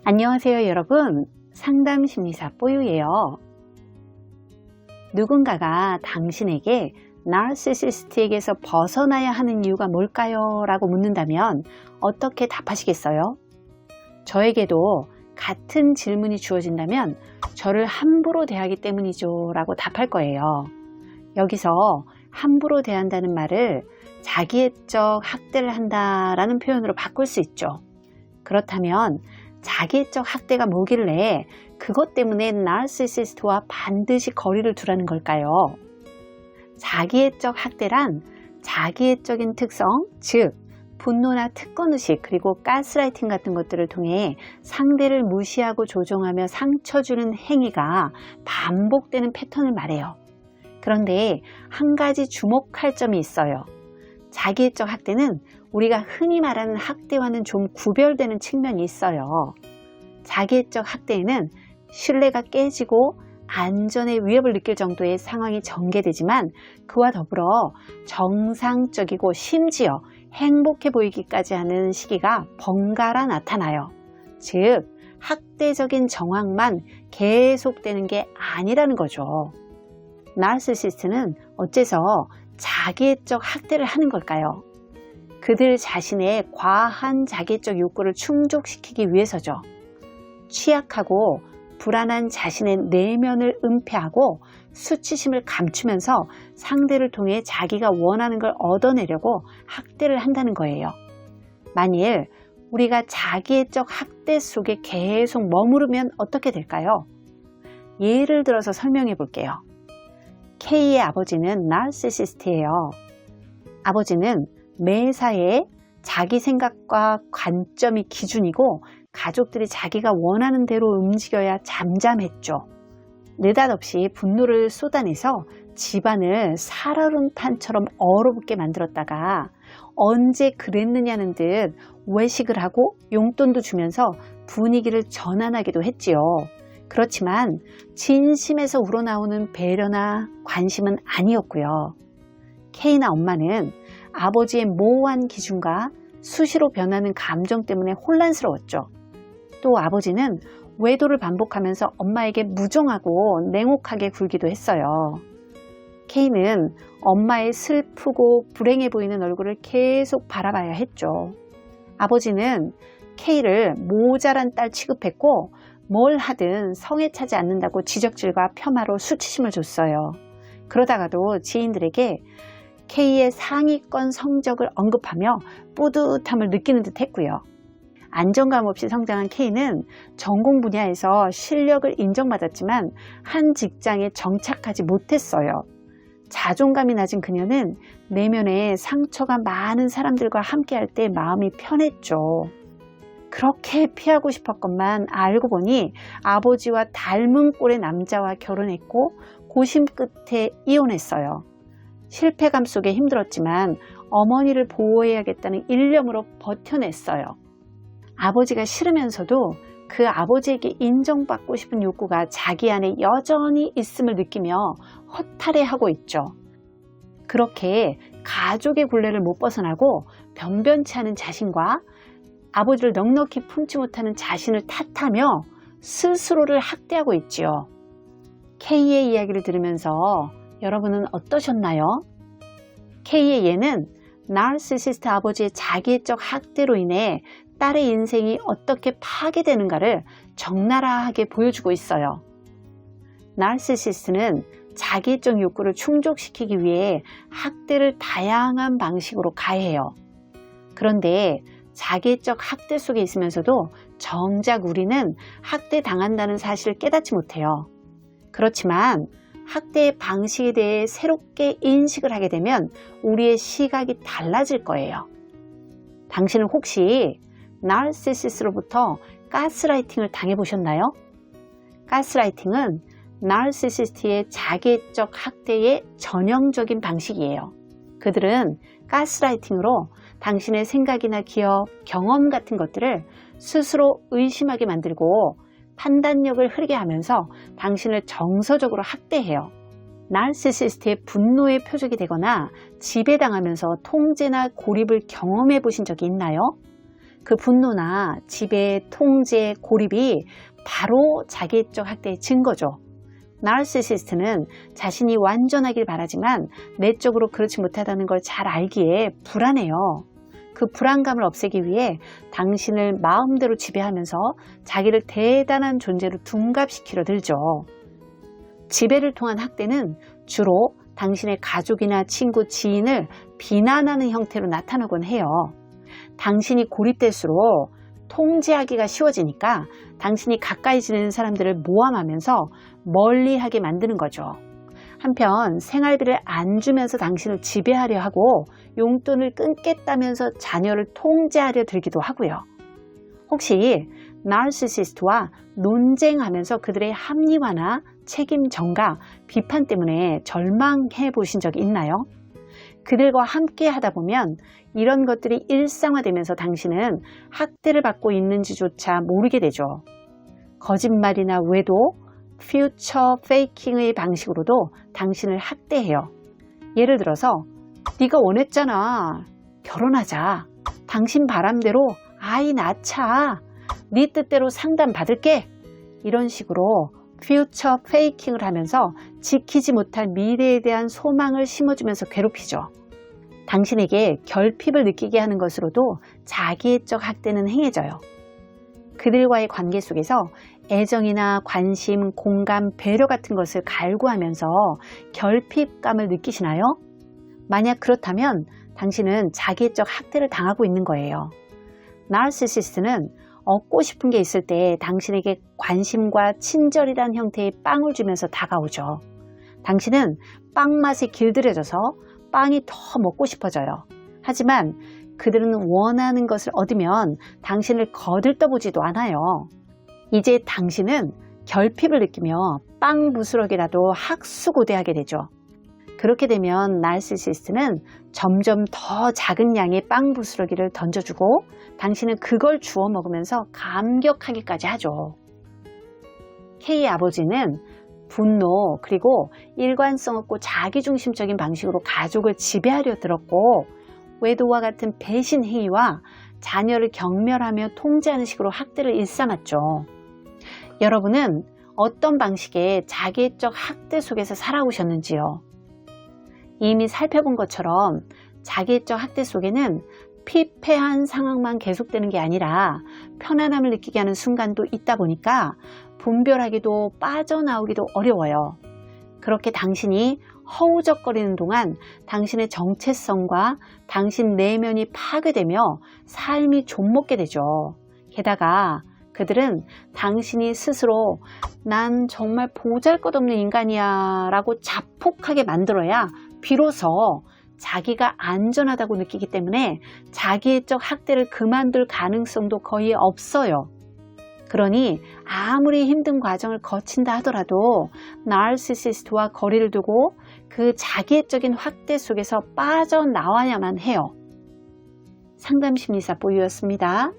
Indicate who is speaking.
Speaker 1: 안녕하세요 여러분, 상담심리사 뽀유예요. 누군가가 당신에게 나르시시스트에게서 벗어나야 하는 이유가 뭘까요? 라고 묻는다면 어떻게 답하시겠어요? 저에게도 같은 질문이 주어진다면 저를 함부로 대하기 때문이죠 라고 답할 거예요. 여기서 함부로 대한다는 말을 자기애적 학대를 한다라는 표현으로 바꿀 수 있죠. 그렇다면 자기애적 학대가 뭐길래 그것 때문에 나르시시스트와 반드시 거리를 두라는 걸까요? 자기애적 학대란 자기애적인 특성, 즉 분노나 특권의식 그리고 가스라이팅 같은 것들을 통해 상대를 무시하고 조종하며 상처 주는 행위가 반복되는 패턴을 말해요. 그런데 한 가지 주목할 점이 있어요. 자기애적 학대는 우리가 흔히 말하는 학대와는 좀 구별되는 측면이 있어요. 자기애적 학대에는 신뢰가 깨지고 안전의 위협을 느낄 정도의 상황이 전개되지만 그와 더불어 정상적이고 심지어 행복해 보이기까지 하는 시기가 번갈아 나타나요. 즉, 학대적인 정황만 계속되는 게 아니라는 거죠. 나르시시스트는 어째서 자기애적 학대를 하는 걸까요? 그들 자신의 과한 자기애적 욕구를 충족시키기 위해서죠. 취약하고 불안한 자신의 내면을 은폐하고 수치심을 감추면서 상대를 통해 자기가 원하는 걸 얻어내려고 학대를 한다는 거예요. 만일 우리가 자기애적 학대 속에 계속 머무르면 어떻게 될까요? 예를 들어서 설명해 볼게요. K의 아버지는 나르시시스트예요. 아버지는 매사에 자기 생각과 관점이 기준이고 가족들이 자기가 원하는 대로 움직여야 잠잠했죠. 느닷없이 분노를 쏟아내서 집안을 살얼음판처럼 얼어붙게 만들었다가 언제 그랬느냐는 듯 외식을 하고 용돈도 주면서 분위기를 전환하기도 했지요. 그렇지만 진심에서 우러나오는 배려나 관심은 아니었고요. K나 엄마는 아버지의 모호한 기준과 수시로 변하는 감정 때문에 혼란스러웠죠. 또 아버지는 외도를 반복하면서 엄마에게 무정하고 냉혹하게 굴기도 했어요. K는 엄마의 슬프고 불행해 보이는 얼굴을 계속 바라봐야 했죠. 아버지는 K를 모자란 딸 취급했고 뭘 하든 성에 차지 않는다고 지적질과 폄하로 수치심을 줬어요. 그러다가도 지인들에게 K의 상위권 성적을 언급하며 뿌듯함을 느끼는 듯 했고요. 안정감 없이 성장한 K는 전공 분야에서 실력을 인정받았지만 한 직장에 정착하지 못했어요. 자존감이 낮은 그녀는 내면에 상처가 많은 사람들과 함께할 때 마음이 편했죠. 그렇게 피하고 싶었건만 알고 보니 아버지와 닮은 꼴의 남자와 결혼했고 고심 끝에 이혼했어요. 실패감 속에 힘들었지만 어머니를 보호해야겠다는 일념으로 버텨냈어요. 아버지가 싫으면서도 그 아버지에게 인정받고 싶은 욕구가 자기 안에 여전히 있음을 느끼며 허탈해하고 있죠. 그렇게 가족의 굴레를 못 벗어나고 변변치 않은 자신과 아버지를 넉넉히 품지 못하는 자신을 탓하며 스스로를 학대하고 있지요. K의 이야기를 들으면서 여러분은 어떠셨나요? K의 예는 나르시시스트 아버지의 자기애적 학대로 인해 딸의 인생이 어떻게 파괴되는가를 적나라하게 보여주고 있어요. 나르시시스트는 자기애적 욕구를 충족시키기 위해 학대를 다양한 방식으로 가해요. 그런데 자기애적 학대 속에 있으면서도 정작 우리는 학대당한다는 사실을 깨닫지 못해요. 그렇지만 학대의 방식에 대해 새롭게 인식을 하게 되면 우리의 시각이 달라질 거예요. 당신은 혹시 나르시시스트로부터 가스라이팅을 당해보셨나요? 가스라이팅은 나르시시스트의 자기애적 학대의 전형적인 방식이에요. 그들은 가스라이팅으로 당신의 생각이나 기억, 경험 같은 것들을 스스로 의심하게 만들고 판단력을 흐리게 하면서 당신을 정서적으로 학대해요. 나르시시스트의 분노의 표적이 되거나 지배당하면서 통제나 고립을 경험해 보신 적이 있나요? 그 분노나 지배, 통제, 고립이 바로 자기애적 학대의 증거죠. 나르시시스트는 자신이 완전하길 바라지만 내적으로 그렇지 못하다는 걸 잘 알기에 불안해요. 그 불안감을 없애기 위해 당신을 마음대로 지배하면서 자기를 대단한 존재로 둔갑시키려 들죠. 지배를 통한 학대는 주로 당신의 가족이나 친구, 지인을 비난하는 형태로 나타나곤 해요. 당신이 고립될수록 통제하기가 쉬워지니까 당신이 가까이 지내는 사람들을 모함하면서 멀리하게 만드는 거죠. 한편 생활비를 안 주면서 당신을 지배하려 하고 용돈을 끊겠다면서 자녀를 통제하려 들기도 하고요. 혹시 나르시시스트와 논쟁하면서 그들의 합리화나 책임 전가, 비판 때문에 절망해 보신 적이 있나요? 그들과 함께 하다 보면 이런 것들이 일상화되면서 당신은 학대를 받고 있는지조차 모르게 되죠. 거짓말이나 외도, 퓨처 페이킹의 방식으로도 당신을 학대해요. 예를 들어서 네가 원했잖아. 결혼하자. 당신 바람대로 아이 낳자. 네 뜻대로 상담 받을게. 이런 식으로 퓨처 페이킹을 하면서 지키지 못할 미래에 대한 소망을 심어주면서 괴롭히죠. 당신에게 결핍을 느끼게 하는 것으로도 자기애적 학대는 행해져요. 그들과의 관계 속에서 애정이나 관심, 공감, 배려 같은 것을 갈구하면서 결핍감을 느끼시나요? 만약 그렇다면 당신은 자기애적 학대를 당하고 있는 거예요. 나르시시스트는 얻고 싶은 게 있을 때 당신에게 관심과 친절이란 형태의 빵을 주면서 다가오죠. 당신은 빵 맛에 길들여져서 빵이 더 먹고 싶어져요. 하지만 그들은 원하는 것을 얻으면 당신을 거들떠보지도 않아요. 이제 당신은 결핍을 느끼며 빵 부스러기라도 학수고대하게 되죠. 그렇게 되면 나르시시스트는 점점 더 작은 양의 빵 부스러기를 던져주고 당신은 그걸 주워 먹으면서 감격하기까지 하죠. K의 아버지는 분노 그리고 일관성 없고 자기중심적인 방식으로 가족을 지배하려 들었고 외도와 같은 배신 행위와 자녀를 경멸하며 통제하는 식으로 학대를 일삼았죠. 여러분은 어떤 방식의 자기애적 학대 속에서 살아오셨는지요? 이미 살펴본 것처럼 자기애적 학대 속에는 피폐한 상황만 계속되는 게 아니라 편안함을 느끼게 하는 순간도 있다 보니까 분별하기도 빠져나오기도 어려워요. 그렇게 당신이 허우적거리는 동안 당신의 정체성과 당신 내면이 파괴되며 삶이 좀먹게 되죠. 게다가 그들은 당신이 스스로 난 정말 보잘것없는 인간이야 라고 자폭하게 만들어야 비로소 자기가 안전하다고 느끼기 때문에 자기애적 학대를 그만둘 가능성도 거의 없어요. 그러니 아무리 힘든 과정을 거친다 하더라도 나르시시스트와 거리를 두고 그 자기애적인 학대 속에서 빠져나와야만 해요. 상담심리사 뽀유였습니다.